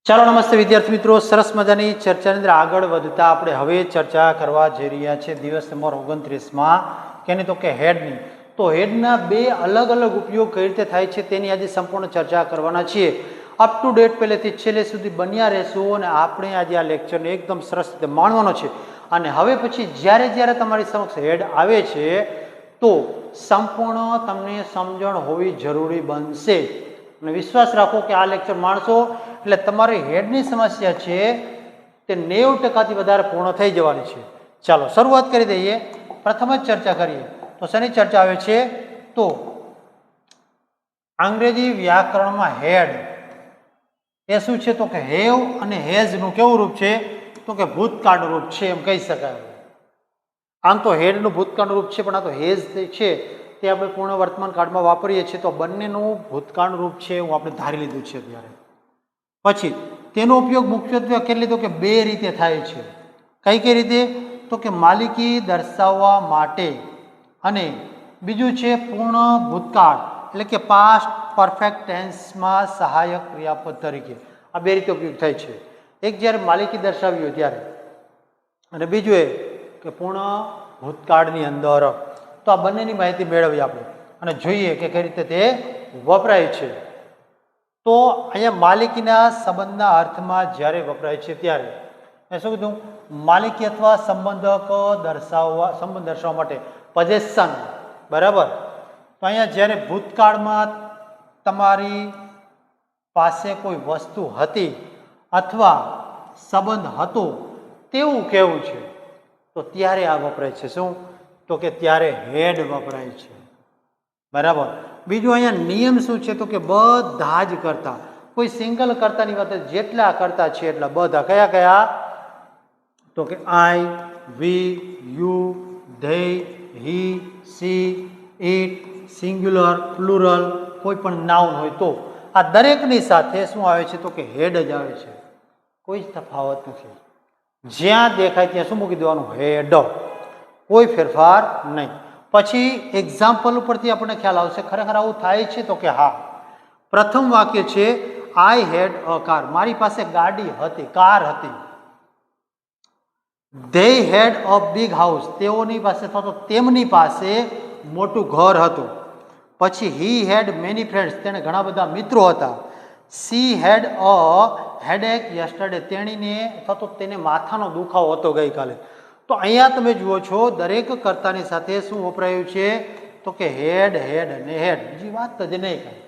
ચાલો નમસ્તે વિદ્યાર્થી મિત્રો, સરસ મજાની ચર્ચાની અંદર આગળ વધતા આપણે હવે ચર્ચા કરવા જઈ રહ્યા છીએ દિવસ નંબર 29માં કેની તો કે હેડની. તો હેડના બે અલગ અલગ ઉપયોગ કઈ રીતે થાય છે તેની આજે સંપૂર્ણ ચર્ચા કરવાના છીએ. અપ ટુ ડેટ પહેલેથી છેલ્લે સુધી બન્યા રહેશું અને આપણે આજે આ લેક્ચરને એકદમ સરસ રીતે માણવાનો છે. અને હવે પછી જ્યારે જ્યારે તમારી સમક્ષ હેડ આવે છે તો સંપૂર્ણ તમને સમજણ હોવી જરૂરી બનશે. અને વિશ્વાસ રાખો કે આ લેક્ચર માણશો એટલે તમારી હેડની સમસ્યા છે તે 90% વધારે પૂર્ણ થઈ જવાની છે. ચાલો શરૂઆત કરી દઈએ. પ્રથમ જ ચર્ચા કરીએ તો શેની ચર્ચા આવે છે? તો અંગ્રેજી વ્યાકરણમાં હેડ એ શું છે? તો કે હેવ અને હેઝનું કેવું રૂપ છે? તો કે ભૂતકાળનું રૂપ છે એમ કહી શકાય. આમ તો હેડનું ભૂતકાળનું રૂપ છે, પણ આ તો હેઝ છે તે આપણે પૂર્ણ વર્તમાન કાળમાં વાપરીએ છીએ, તો બંનેનું ભૂતકાળનું રૂપ છે એવું આપણે ધારી લીધું છે અત્યારે. પછી તેનો ઉપયોગ મુખ્યત્વે કેટલી તો કે બે રીતે થાય છે. કઈ કઈ રીતે? તો કે માલિકી દર્શાવવા માટે અને બીજું છે પૂર્ણ ભૂતકાળ એટલે કે પાસ્ટ પરફેક્ટ ટેન્સમાં સહાયક ક્રિયાપદ તરીકે. આ બે રીતે ઉપયોગ થાય છે. એક જ્યારે માલિકી દર્શાવી હોય ત્યારે, અને બીજું એ કે પૂર્ણ ભૂતકાળની અંદર. તો આ બંનેની માહિતી મેળવીએ આપણે અને જોઈએ કે કઈ રીતે તે વપરાય છે. તો અહીંયા માલિકીના સંબંધના અર્થમાં જ્યારે વપરાય છે ત્યારે શું કીધું? માલિકી અથવા સંબંધ દર્શાવવા માટે પોઝેશન, બરાબર. તો અહીંયા જ્યારે ભૂતકાળમાં તમારી પાસે કોઈ વસ્તુ હતી અથવા સંબંધ હતો તેવું કહેવું છે તો ત્યારે આ વપરાય છે. શું? તો કે ત્યારે હેડ વપરાય છે, બરાબર. બીજું અહીંયા નિયમ શું છે? તો કે બધા જ કરતા, કોઈ સિંગલ કરતાની વાત, જેટલા કરતા છે એટલા બધા. કયા કયા? તો કે I, we, you, they, he, she, it, singular, plural, કોઈ પણ નાઉન હોય તો આ દરેકની સાથે શું આવે છે? તો કે હેડ જ આવે છે. કોઈ જ તફાવત નથી. જ્યાં દેખાય ત્યાં શું મૂકી દેવાનું? હેડ. કોઈ ફેરફાર નહીં. પછી એક્ઝામ્પલ ઉપરથી આપણને ખ્યાલ આવશે ખરેખર આવું થાય છે તો કે હા. પ્રથમ વાક્ય છે આઈ હેડ અ કાર. મારી પાસે ગાડી હતી, કાર હતી. They had a big house. તેઓની પાસે અથવા તો તેમની પાસે મોટું ઘર હતું. પછી હી હેડ મેની ફ્રેન્ડ્સ. તેને ઘણા બધા મિત્રો હતા. She had a headache yesterday. તેણીને અથવા તો તેને માથાનો દુખાવો હતો ગઈકાલે. તો અહીંયા તમે જુઓ છો દરેક કર્તાની સાથે શું વપરાયું છે? તો કે હેડ, હેડ અને હેડ. બીજી વાત જ નહીં કાંઈ.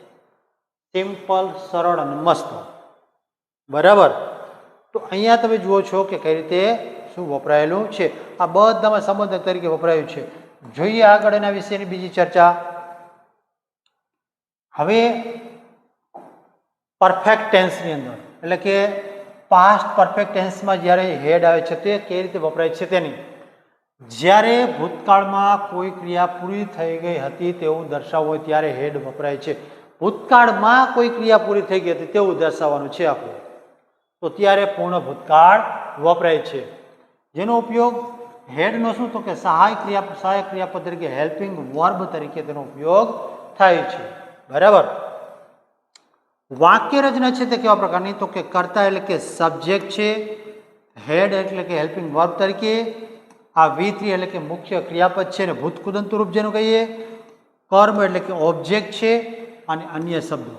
સિમ્પલ, સરળ અને મસ્ત, બરાબર. તો અહીંયા તમે જુઓ છો કે કઈ રીતે શું વપરાયેલું છે. આ બધામાં સંબંધક તરીકે વપરાયું છે. જોઈએ આગળ એના વિશેની બીજી ચર્ચા. હવે પરફેક્ટ ટેન્સની અંદર એટલે કે પાસ્ટ પરફેક્ટ ટેન્સમાં જ્યારે હેડ આવે છે તે કઈ રીતે વપરાય છે તેની. જ્યારે ભૂતકાળમાં કોઈ ક્રિયા પૂરી થઈ ગઈ હતી તેવું દર્શાવવું હોય ત્યારે હેડ વપરાય છે. ભૂતકાળમાં કોઈ ક્રિયા પૂરી થઈ ગઈ હતી તેવું દર્શાવવાનું છે આપણે, તો ત્યારે પૂર્ણ ભૂતકાળ વપરાય છે. જેનો ઉપયોગ હેડનો શું? તો કે સહાયક ક્રિયાપદ તરીકે, હેલ્પિંગ વર્બ તરીકે તેનો ઉપયોગ થાય છે, બરાબર. વાક્ય રચના છે તે કેવા પ્રકારની? તો કે કર્તા એટલે કે સબ્જેક્ટ છે, હેડ એટલે કે હેલ્પિંગ વર્બ તરીકે, આ V3 એટલે કે મુખ્ય ક્રિયાપદ છે ને ભૂતકૃદંત રૂપ જેનું કહીએ, કર્મ એટલે કે ઓબ્જેક્ટ છે અને અન્ય શબ્દો.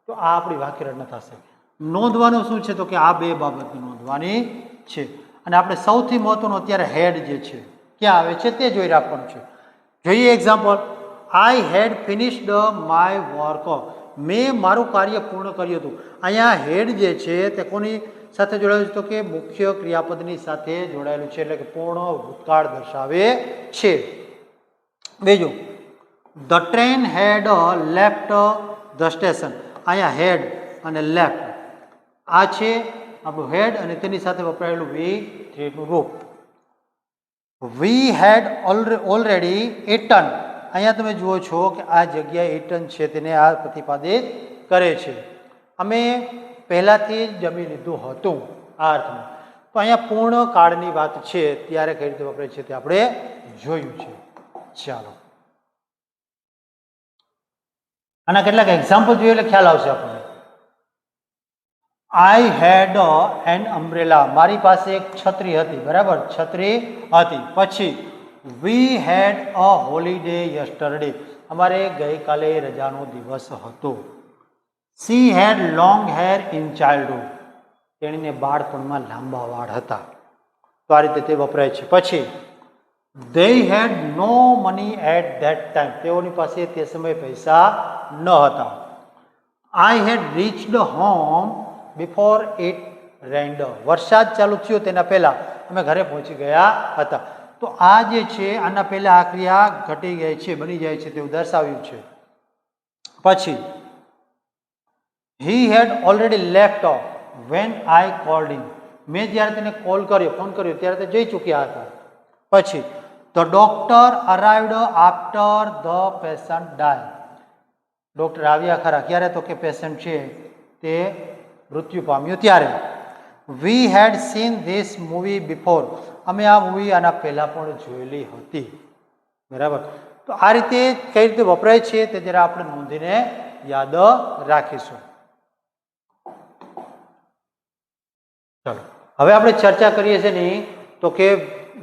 તો આ આપણી વાક્ય રચના થશે. નોંધવાનું શું છે? તો કે આ બે બાબતની નોંધવાની છે. અને આપણે સૌથી મહત્વનું અત્યારે હેડ જે છે ક્યાં આવે છે તે જોઈ રાખવાનું છે. જોઈએ example. I had finished my work. મેં મારું કાર્ય પૂર્ણ કર્યું હતું. અહીંયા હેડ જે છે તે કોની સાથે જોડાયેલું છે? તો કે મુખ્ય ક્રિયાપદની સાથે જોડાયેલું છે, એટલે કે પૂર્ણ ભૂતકાળ દર્શાવે છે. બીજું, the train head left the station. અહીંયા હેડ અને લેફ્ટ આ છે આપણું હેડ અને તેની સાથે વપરાયેલું V3 નું રૂપ. વી હેડ ઓલરેડી ઇટન. અહીંયા તમે જુઓ છો કે આ જગ્યાએ ઇટન છે તેને આ પ્રતિપાદિત કરે છે. અમે પહેલાથી જ જમી લીધું હતું, આ અર્થમાં. તો અહીંયા પૂર્ણ કાળની વાત છે ત્યારે કઈ રીતે વપરાય છે તે આપણે જોયું છે. ચાલો આના કેટલાક એક્ઝામ્પલ જોઈએ એટલે ખ્યાલ આવશે આપણને. આઈ હેડ એન અમ્બ્રેલા, મારી પાસે એક છત્રી હતી, બરાબર, છત્રી હતી. પછી વી હેડ અ હોલિડે યસ્ટરડે, અમારે ગઈકાલે રજાનો દિવસ હતો. She had long hair in childhood, તેણીને બાળપણમાં લાંબા વાળ હતા. તો આ રીતે તે વપરાય છે. પછી they had no money at that time, તેઓની પાસે તે સમયે પૈસા ન હતા. I had reached home before it rained, વરસાદ ચાલુ થયો તેના પહેલા અમે ઘરે પહોંચી ગયા હતા. તો આ જે છે આના પહેલા આ ક્રિયા ઘટી ગઈ છે, બની જાય છે તેવું દર્શાવ્યું છે. પછી he had already left when I called him, મેં જ્યારે તેને કોલ કર્યો, ફોન કર્યો ત્યારે તે જઈ ચૂક્યા હતા. પછી the doctor arrived after the patient died, doctor આવ્યા ખરા ક્યારે, તો કે પેશન્ટ છે તે મૃત્યુ પામ્યું ત્યારે. we had seen this movie before, અમે આ મૂવી આના પહેલા પણ જોયેલી હતી, બરાબર. તો આ રીતે કઈ રીતે વપરાય છે તે જરા આપણે નોંધીને યાદ રાખીશું. ચાલો હવે આપણે ચર્ચા કરીએ છીએ ને તો કે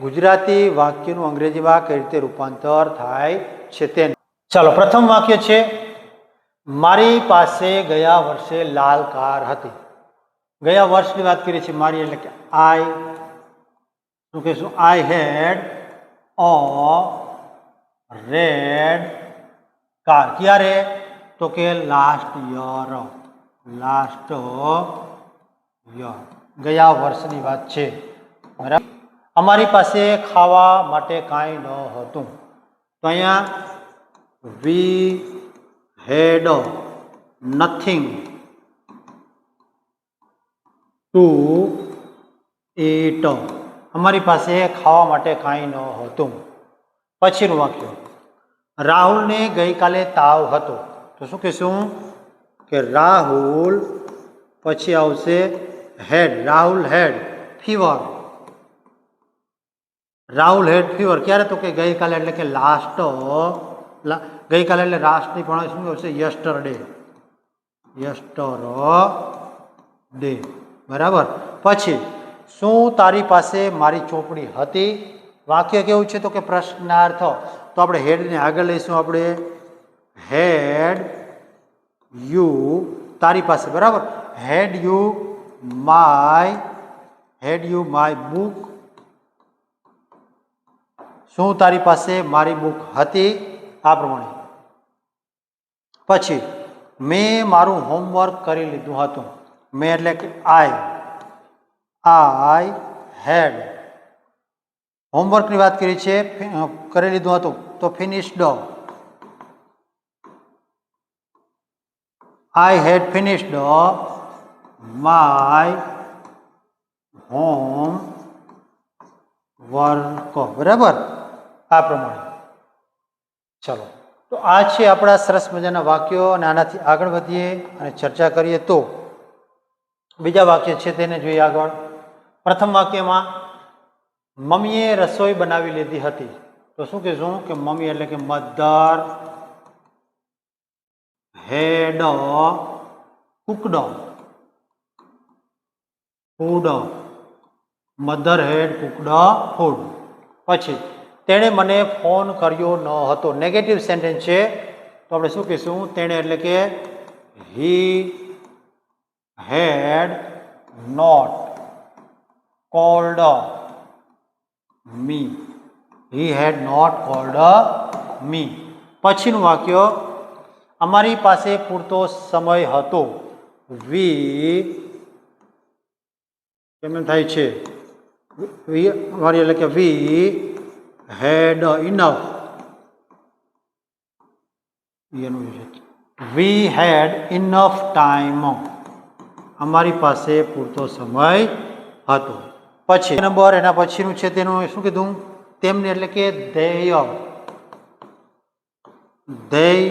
ગુજરાતી વાક્યનું અંગ્રેજીમાં કઈ રીતે રૂપાંતર થાય છે તે. ચાલો પ્રથમ વાક્ય છે, મારી પાસે ગયા વર્ષે લાલ કાર હતી. ગયા વર્ષની વાત કરીએ છીએ, મારી એટલે કે આઈ, શું કહીશું, આઈ હેડ અ રેડ કાર. ક્યારે, તો કે લાસ્ટ યર, લાસ્ટ યર, ગયા વર્ષની વાત છે, બરાબર. અમારી પાસે ખાવા માટે કાંઈ ન હતું. તો અહીંયા વી હેડ નથિંગ ટુ ઈટ, અમારી પાસે ખાવા માટે કાંઈ ન હતું. પછીનું વાક્ય, રાહુલને ગઈકાલે તાવ હતો. તો શું કહીશું કે રાહુલ, પછી આવશે હેડ, રાહુલ હેડ ફીવર, રાહુલ હેડ ફીવર ક્યારે, તો કે ગઈકાલે એટલે કે લાસ્ટ, ગઈકાલે એટલે લાસ્ટની પણ શું આવશે, યસ્ટરડે, યસ્ટરડે, બરાબર. પછી શું તારી પાસે મારી ચોપડી હતી, વાક્ય કેવું છે તો કે પ્રશ્નાર્થ. તો આપણે હેડને આગળ લઈશું, આપણે હેડ યુ, તારી પાસે, બરાબર, હેડ યુ માય બુક, શું તારી પાસે મારી બુક હતી, આ પ્રમાણે. પછી મેં મારું હોમવર્ક કરી લીધું હતું. મેં એટલે કે આઈ હેડ હોમવર્કની વાત કરી છે, કરી લીધું હતું, તો finished, I had finished my homework, બરાબર, આ પ્રમાણે. ચલો તો આ છે આપણા સરસ મજાના વાક્યો, અને આનાથી આગળ વધીએ અને ચર્ચા કરીએ. તો બીજા વાક્ય છે તેને જોઈએ આગળ. પ્રથમ વાક્યમાં મમ્મીએ રસોઈ બનાવી લીધી હતી. તો શું કહીશું કે મમ્મી એટલે કે મધર હેડ કુકડ ફૂડ, મધર હેડ કુકડ ફૂડ. પછી તેણે મને ફોન કર્યો ન હતો, નેગેટિવ સેન્ટેન્સ છે, તો આપણે શું કહીશું, તેણે એટલે કે he had not called me, he had not called me. પછીનું વાક્ય, અમારી પાસે પૂરતો સમય હતો. વી કેમ થાય છે, વી અમારી એટલે કે વી હેડ ઇનફ, વી હેડ ઇનફ ટાઈમ, અમારી પાસે પૂરતો સમય હતો. પછી નંબર એના પછીનું છે તેનું શું કીધું, તેમને એટલે કે ધેય, ધેય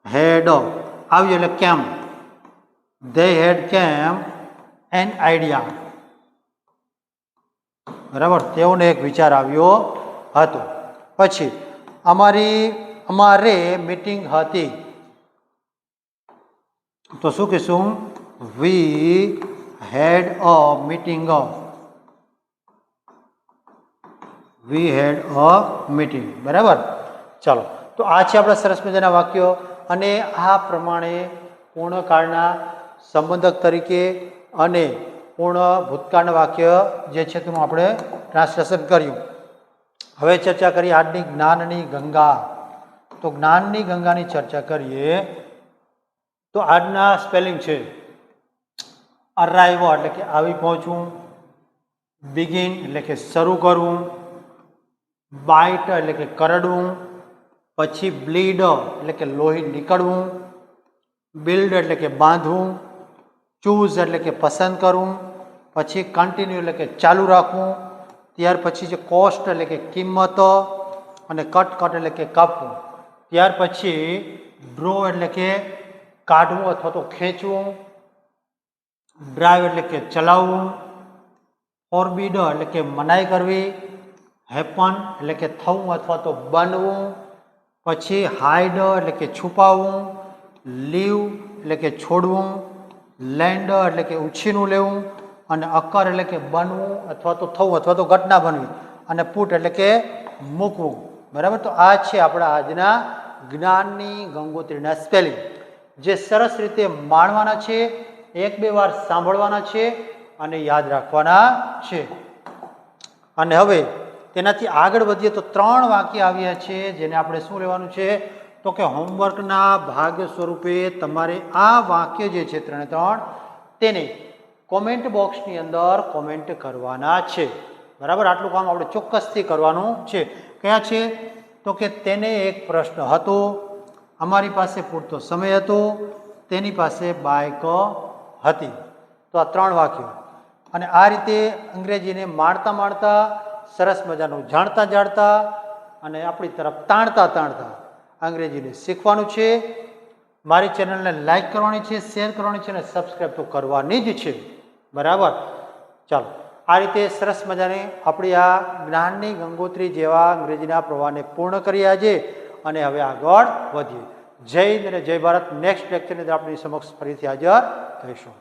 હેડ આવ્યું એટલે કેમ, ધે હેડ કેમ એન આઈડિયા, બરાબર, તેઓને એક વિચાર આવ્યો હતો. પછી અમારે મીટિંગ હતી. તો શું કહીશું વી હેડ a meeting. V head a meeting. બરાબર. ચાલો, તો આ છે આપણા સરસ મજાના વાક્યો. અને આ પ્રમાણે પૂર્ણકાળના સંબંધક તરીકે અને પૂર્ણ ભૂતકાળના વાક્ય જે છે તેનું આપણે ટ્રાન્સલેશન કર્યું. હવે ચર્ચા કરીએ આજની જ્ઞાનની ગંગા. તો જ્ઞાનની ગંગાની ચર્ચા કરીએ તો આજના સ્પેલિંગ છે અરાઇવ એટલે કે આવી પહોંચવું, બિગિન એટલે કે શરૂ કરવું, બાઇટ એટલે કે કરડવું, પછી બ્લીડ એટલે કે લોહી નીકળવું, બિલ્ડ એટલે કે બાંધવું, ચૂઝ એટલે કે પસંદ કરવું, પછી કન્ટિન્યુ એટલે કે ચાલુ રાખવું, ત્યાર પછી જે કોસ્ટ એટલે કે કિંમત અને કટ એટલે કે કાપવું, ત્યાર પછી ડ્રો એટલે કે કાઢવું અથવા તો ખેંચવું, ડ્રાઈવ એટલે કે ચલાવવું, ફોરબીડ એટલે કે મનાઈ કરવી, હેપન એટલે કે થવું અથવા તો બનવું, પછી હાઇડ એટલે કે છુપાવવું, લીવ એટલે કે છોડવું, લેન્ડ એટલે કે ઉછીનું લેવું, અને અકર એટલે કે બનવું અથવા તો થવું અથવા તો ઘટના બનવી, અને પુટ એટલે કે મૂકવું. બરાબર. તો આ છે આપણા આજના જ્ઞાનની ગંગોત્રીના સ્પેલિંગ, જે સરસ રીતે માણવાના છે, એક બે વાર સાંભળવાના છે અને યાદ રાખવાના છે. અને હવે તેનાથી આગળ વધીએ તો 3 વાક્ય આવ્યા છે જેને આપણે શું લેવાનું છે તો કે હોમવર્કના ભાગ સ્વરૂપે તમારે આ વાક્ય જે છે 3 તેને કોમેન્ટ બોક્સની અંદર કોમેન્ટ કરવાના છે. બરાબર. આટલું કામ આપણે ચોક્કસથી કરવાનું છે. કયા છે તો કે તેને એક પ્રશ્ન હતો, અમારી પાસે પૂરતો સમય હતો, તેની પાસે બાઇક હતી. તો આ 3 વાક્યો. અને આ રીતે અંગ્રેજીને માણતા માણતા, સરસ મજાનું જાણતા જાણતા અને આપણી તરફ તાણતા અંગ્રેજીને શીખવાનું છે. મારી ચેનલને લાઈક કરવાની છે, શેર કરવાની છે અને સબસ્ક્રાઈબ તો કરવાની જ છે. બરાબર. ચાલો, આ રીતે સરસ મજાની આપણી આ જ્ઞાનની ગંગોત્રી જેવા અંગ્રેજીના પ્રવાહને પૂર્ણ કરીએ આજે, અને હવે આગળ વધીએ. જય હિન્દ અને જય ભારત. નેક્સ્ટ લેક્ચરની અંદર આપણી સમક્ષ ફરીથી હાજર થઈશું.